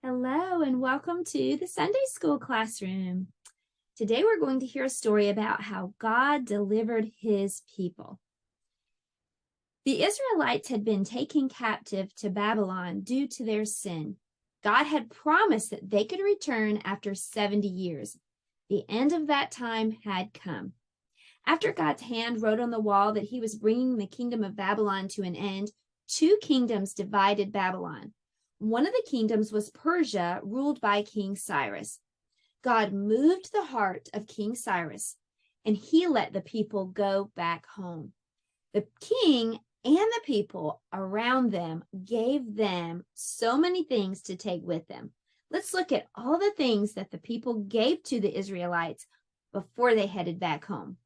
Hello and welcome to the Sunday School classroom. Today we're going to hear a story about how God delivered his people. The Israelites had been taken captive to Babylon due to their sin. God had promised that they could return after 70 years. The end of that time had come. After God's hand wrote on the wall that he was bringing the kingdom of Babylon to an end, two kingdoms divided Babylon. One of the kingdoms was Persia, ruled by King Cyrus. God moved the heart of King Cyrus, and he let the people go back home. The king and the people around them gave them so many things to take with them. Let's look at all the things that the people gave to the Israelites before they headed back home.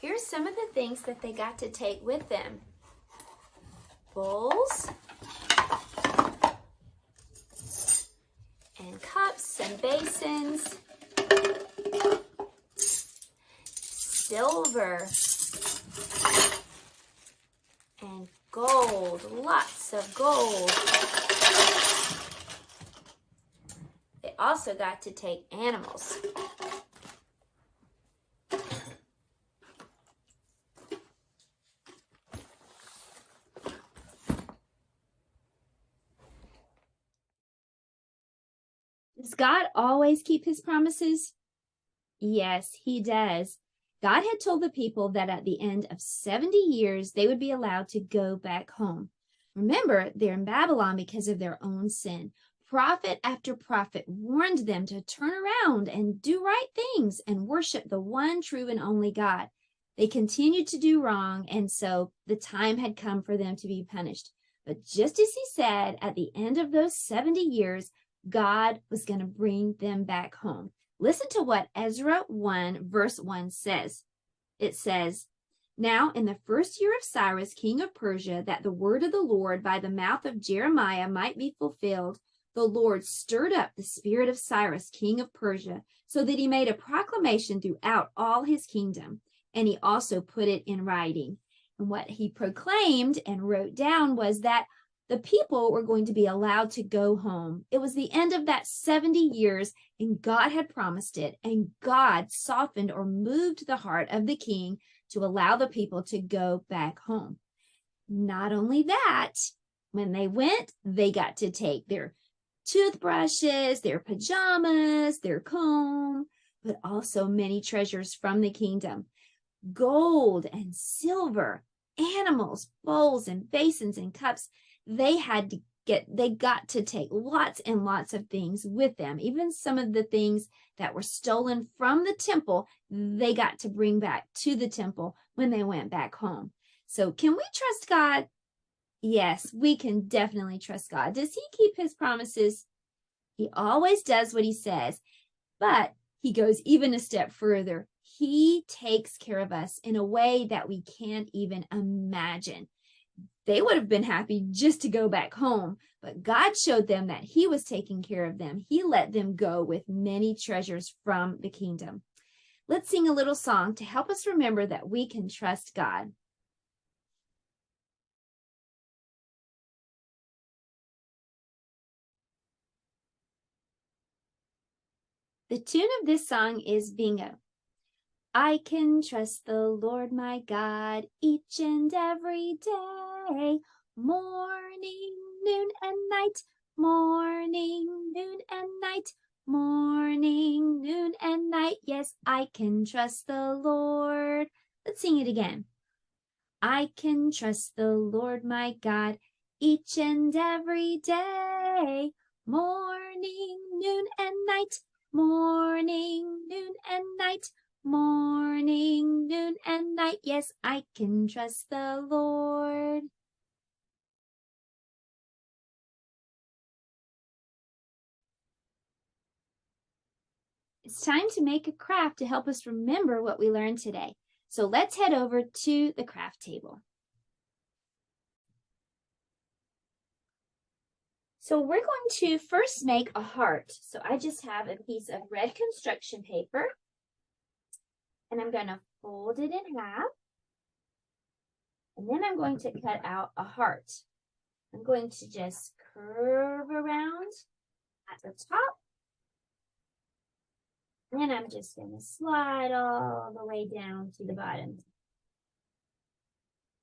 Here's some of the things that they got to take with them. Bowls and cups and basins, silver and gold, lots of gold. They also got to take animals. Does God always keep his promises? Yes, he does. God had told the people that at the end of 70 years, they would be allowed to go back home. Remember, they're in Babylon because of their own sin. Prophet after prophet warned them to turn around and do right things and worship the one true and only God. They continued to do wrong, and so the time had come for them to be punished. But just as he said, at the end of those 70 years, God was going to bring them back home. Listen to what Ezra 1 verse 1 says. It says, "Now in the first year of Cyrus, king of Persia, that the word of the Lord by the mouth of Jeremiah might be fulfilled, the Lord stirred up the spirit of Cyrus, king of Persia, so that he made a proclamation throughout all his kingdom, and he also put it in writing." And what he proclaimed and wrote down was that the people were going to be allowed to go home. It was the end of that 70 years, and God had promised it, and God softened or moved the heart of the king to allow the people to go back home. Not only that, when they went, they got to take their toothbrushes, their pajamas, their comb, but also many treasures from the kingdom. Gold and silver, animals, bowls and basins and cups. They got to take lots and lots of things with them. Even some of the things that were stolen from the temple, they got to bring back to the temple when they went back home. So can we trust God? Yes, we can definitely trust God. Does he keep his promises? He always does what he says, but he goes even a step further. He takes care of us in a way that we can't even imagine. They would have been happy just to go back home, but God showed them that he was taking care of them. He let them go with many treasures from the kingdom. Let's sing a little song to help us remember that we can trust God. The tune of this song is Bingo. I can trust the Lord my God each and every day, morning, noon, and night, morning, noon, and night, morning, noon, and night. Yes, I can trust the Lord. Let's sing it again. I can trust the Lord my God each and every day, morning, noon, and night, morning, noon, and night, morning, noon, and night. Yes, I can trust the Lord. It's time to make a craft to help us remember what we learned today. So let's head over to the craft table. So we're going to first make a heart. So I just have a piece of red construction paper, and I'm going to fold it in half. And then I'm going to cut out a heart. I'm going to just curve around at the top. And then I'm just going to slide all the way down to the bottom.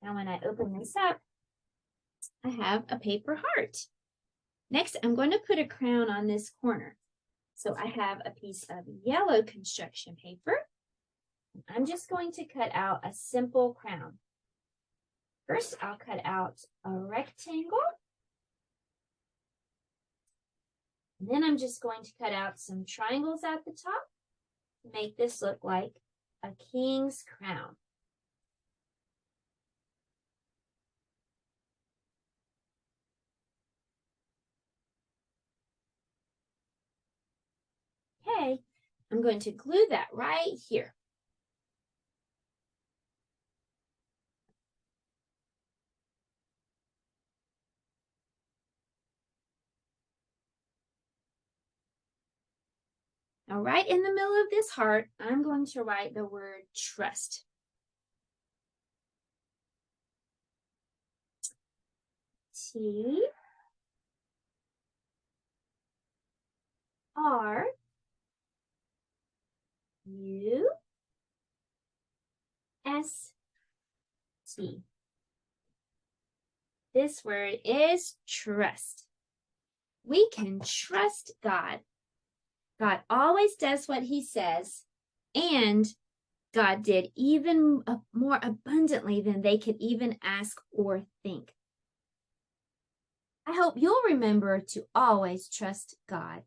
Now when I open this up, I have a paper heart. Next, I'm going to put a crown on this corner. So I have a piece of yellow construction paper. I'm just going to cut out a simple crown. First, I'll cut out a rectangle. And then I'm just going to cut out some triangles at the top to make this look like a king's crown. Okay, I'm going to glue that right here. Now, right in the middle of this heart, I'm going to write the word trust. T R U S T. This word is trust. We can trust God. God always does what he says, and God did even more abundantly than they could even ask or think. I hope you'll remember to always trust God.